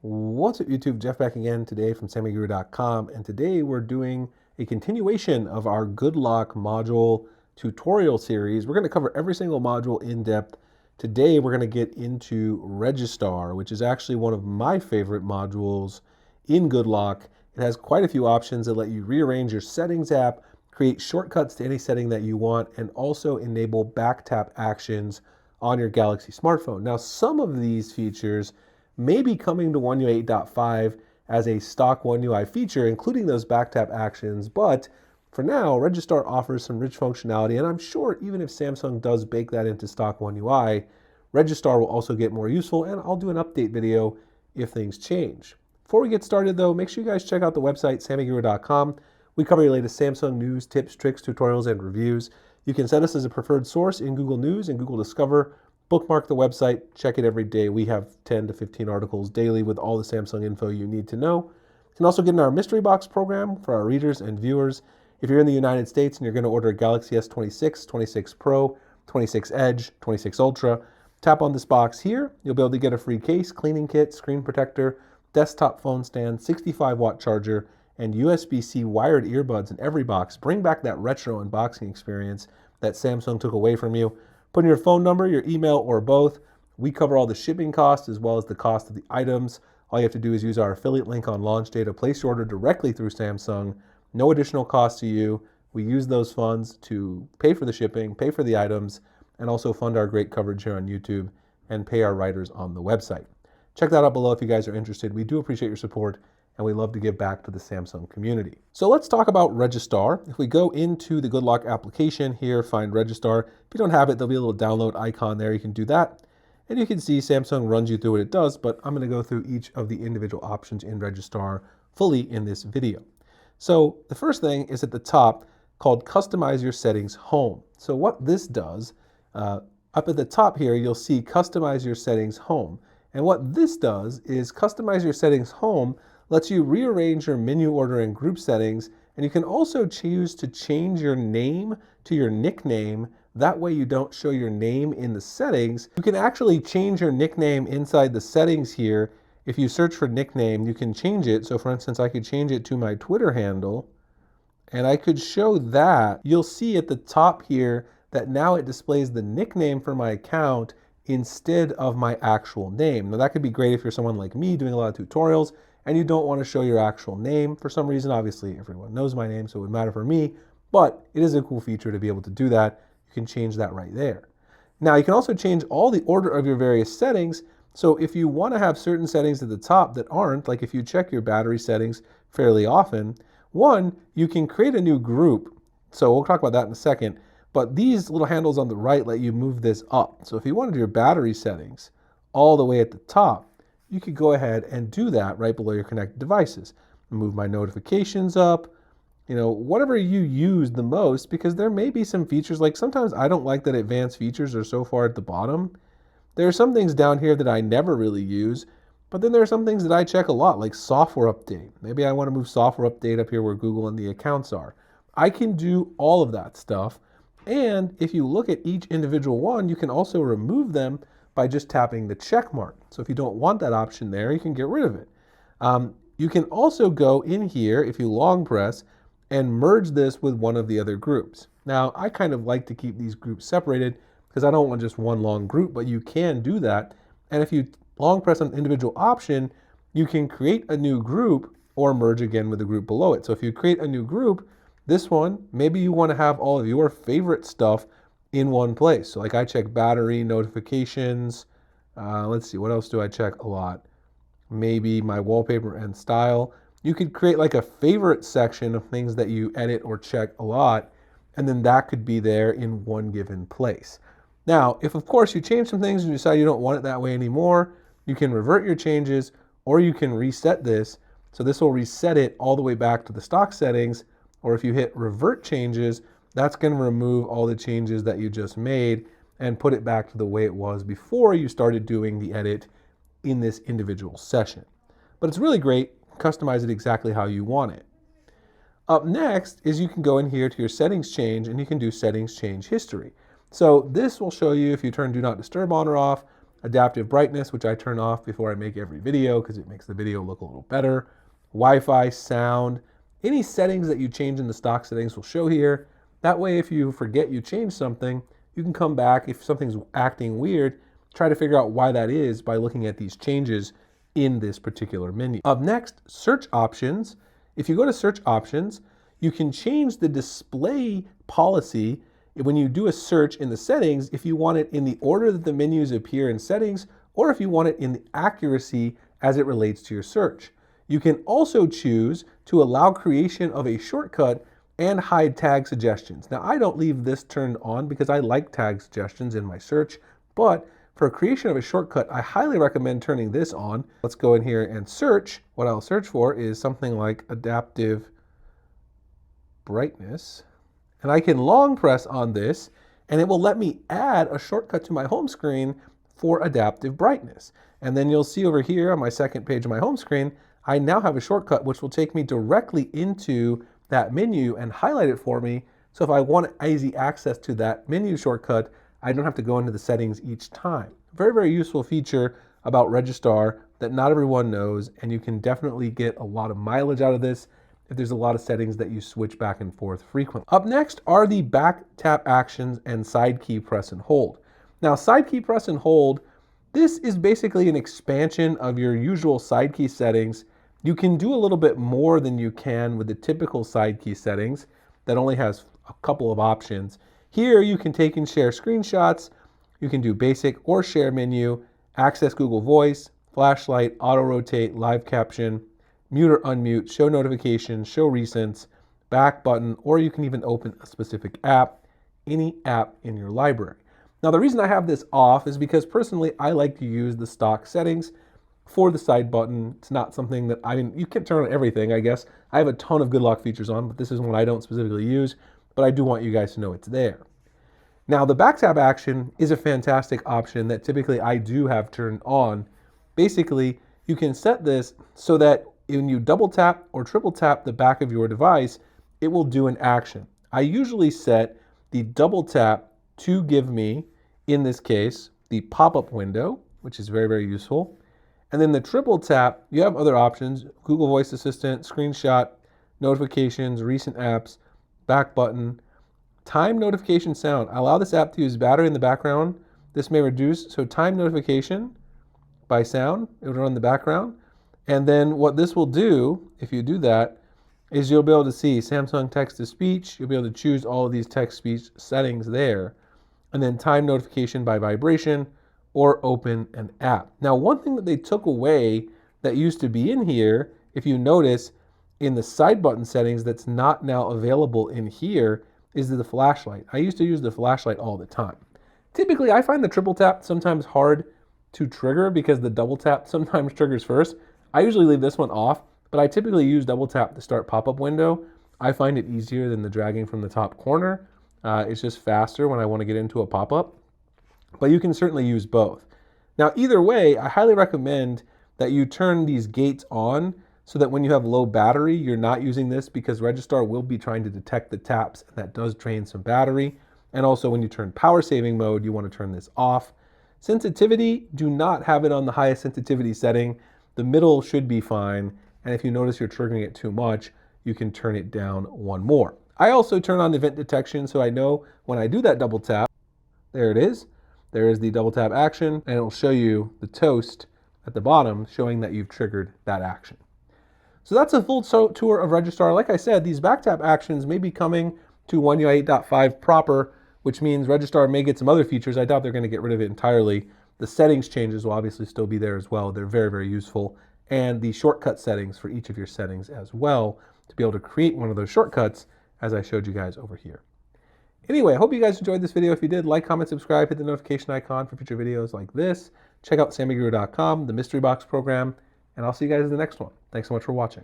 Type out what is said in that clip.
What's up YouTube, Jeff back again today from SammyGuru.com, and today we're doing a continuation of our Good Lock module tutorial series. We're going to cover every single module in depth. Today we're going to get into Registar, which is actually one of my favorite modules in Good Lock. It has quite a few options that let you rearrange your settings app, create shortcuts to any setting that you want, and also enable Backtap actions on your Galaxy smartphone. Now, some of these features may be coming to One UI 8.5 as a stock One UI feature, including those Backtap actions, but for now, Registar offers some rich functionality, and I'm sure even if Samsung does bake that into stock One UI, Registar will also get more useful, and I'll do an update video if things change. Before we get started though, make sure you guys check out the website, SammyGuru.com. We cover your latest Samsung news, tips, tricks, tutorials, and reviews. You can set us as a preferred source in Google News and Google Discover. Bookmark the website, check it every day. We have 10 to 15 articles daily with all the Samsung info you need to know. You can also get in our mystery box program for our readers and viewers. If you're in the United States and you're going to order a Galaxy S26, 26 Pro, 26 Edge, 26 Ultra, tap on this box here. You'll be able to get a free case, cleaning kit, screen protector, desktop phone stand, 65-watt charger, and USB-C wired earbuds in every box. Bring back that retro unboxing experience that Samsung took away from you. Put in your phone number, your email, or both. We cover all the shipping costs as well as the cost of the items. All you have to do is use our affiliate link on launch day to place your order directly through Samsung. No additional cost to you. We use those funds to pay for the shipping, pay for the items, and also fund our great coverage here on YouTube and pay our writers on the website. Check that out below if you guys are interested. We do appreciate your support, and we love to give back to the Samsung community. So let's talk about Registar. If we go into the Good Lock application here, find Registar. If you don't have it, there'll be a little download icon there. You can do that. And you can see Samsung runs you through what it does, but I'm gonna go through each of the individual options in Registar fully in this video. So the first thing is at the top called Customize Your Settings Home. So what this does, up at the top here, you'll see Customize Your Settings Home. And what this does is Customize Your Settings Home lets you rearrange your menu order and group settings, and you can also choose to change your name to your nickname. That way you don't show your name in the settings. You can actually change your nickname inside the settings here. If you search for nickname, you can change it. So for instance, I could change it to my Twitter handle, and I could show that. You'll see at the top here that now it displays the nickname for my account instead of my actual name. Now that could be great if you're someone like me doing a lot of tutorials and you don't want to show your actual name for some reason. Obviously, everyone knows my name, so it would matter for me, but it is a cool feature to be able to do that. You can change that right there. Now, you can also change all the order of your various settings. So if you want to have certain settings at the top that aren't, like if you check your battery settings fairly often, one, you can create a new group. So we'll talk about that in a second, but these little handles on the right let you move this up. So if you wanted your battery settings all the way at the top, you could go ahead and do that right below your connected devices. Move my notifications up, whatever you use the most, because there may be some features, like sometimes I don't like that advanced features are so far at the bottom. There are some things down here that I never really use, but then there are some things that I check a lot, like software update. Maybe I want to move software update up here where Google and the accounts are. I can do all of that stuff. And if you look at each individual one, you can also remove them by just tapping the check mark. So if you don't want that option there, you can get rid of it. You can also go in here, if you long press, and merge this with one of the other groups. Now, I kind of like to keep these groups separated because I don't want just one long group, but you can do that. And if you long press on an individual option, you can create a new group or merge again with the group below it. So if you create a new group, this one, maybe you want to have all of your favorite stuff in one place. So like I check battery, notifications, let's see, what else do I check a lot? Maybe my wallpaper and style. You could create like a favorite section of things that you edit or check a lot, and then that could be there in one given place. Now, if of course you change some things and you decide you don't want it that way anymore, you can revert your changes or you can reset this. So this will reset it all the way back to the stock settings, or if you hit revert changes, that's going to remove all the changes that you just made and put it back to the way it was before you started doing the edit in this individual session. But it's really great. Customize it exactly how you want it. Up next is you can go in here to your settings change and you can do settings change history. So this will show you if you turn do not disturb on or off, adaptive brightness, which I turn off before I make every video because it makes the video look a little better. Wi-Fi, sound, any settings that you change in the stock settings will show here. That way, if you forget you changed something, you can come back. If something's acting weird, try to figure out why that is by looking at these changes in this particular menu. Up next, search options. If you go to search options, you can change the display policy when you do a search in the settings, if you want it in the order that the menus appear in settings, or if you want it in the accuracy as it relates to your search. You can also choose to allow creation of a shortcut and hide tag suggestions. Now, I don't leave this turned on because I like tag suggestions in my search, but for creation of a shortcut, I highly recommend turning this on. Let's go in here and search. What I'll search for is something like adaptive brightness. And I can long press on this, and it will let me add a shortcut to my home screen for adaptive brightness. And then you'll see over here on my second page of my home screen, I now have a shortcut which will take me directly into that menu and highlight it for me. So if I want easy access to that menu shortcut, I don't have to go into the settings each time. Very, very useful feature about Registar that not everyone knows, and you can definitely get a lot of mileage out of this if there's a lot of settings that you switch back and forth frequently. Up next are the back tap actions and side key press and hold. Now, side key press and hold, this is basically an expansion of your usual side key settings. You can do a little bit more than you can with the typical side key settings that only has a couple of options. Here you can take and share screenshots, you can do basic or share menu, access Google Voice, flashlight, auto rotate, live caption, mute or unmute, show notifications, show recents, back button, or you can even open a specific app, any app in your library. Now, the reason I have this off is because personally I like to use the stock settings for the side button. It's not something that, you can turn on everything, I guess. I have a ton of good lock features on, but this is one I don't specifically use, but I do want you guys to know it's there. Now, the back tap action is a fantastic option that typically I do have turned on. Basically, you can set this so that when you double tap or triple tap the back of your device, it will do an action. I usually set the double tap to give me, in this case, the pop-up window, which is very, very useful. And then the triple tap, you have other options, Google Voice Assistant, screenshot, notifications, recent apps, back button, time notification sound. I allow this app to use battery in the background. This may reduce, so time notification by sound, it will run in the background. And then what this will do, if you do that, is you'll be able to see Samsung text-to-speech. You'll be able to choose all of these text-speech settings there. And then time notification by vibration or open an app. Now, one thing that they took away that used to be in here, if you notice in the side button settings that's not now available in here, is the flashlight. I used to use the flashlight all the time. Typically, I find the triple tap sometimes hard to trigger because the double tap sometimes triggers first. I usually leave this one off, but I typically use double tap to start pop-up window. I find it easier than the dragging from the top corner. It's just faster when I want to get into a pop-up, but you can certainly use both. Now, either way, I highly recommend that you turn these gates on so that when you have low battery, you're not using this because Registar will be trying to detect the taps, and that does drain some battery. And also when you turn power saving mode, you want to turn this off. Sensitivity, do not have it on the highest sensitivity setting. The middle should be fine, and if you notice you're triggering it too much, you can turn it down one more. I also turn on event detection so I know when I do that double tap, there it is. There is the double tap action, and it'll show you the toast at the bottom showing that you've triggered that action. So that's a full tour of Registar. Like I said, these back tap actions may be coming to One UI 8.5 proper, which means Registar may get some other features. I doubt they're going to get rid of it entirely. The settings changes will obviously still be there as well. They're very, very useful. And the shortcut settings for each of your settings as well to be able to create one of those shortcuts as I showed you guys over here. Anyway, I hope you guys enjoyed this video. If you did, like, comment, subscribe, hit the notification icon for future videos like this. Check out SammyGuru.com, the mystery box program, and I'll see you guys in the next one. Thanks so much for watching.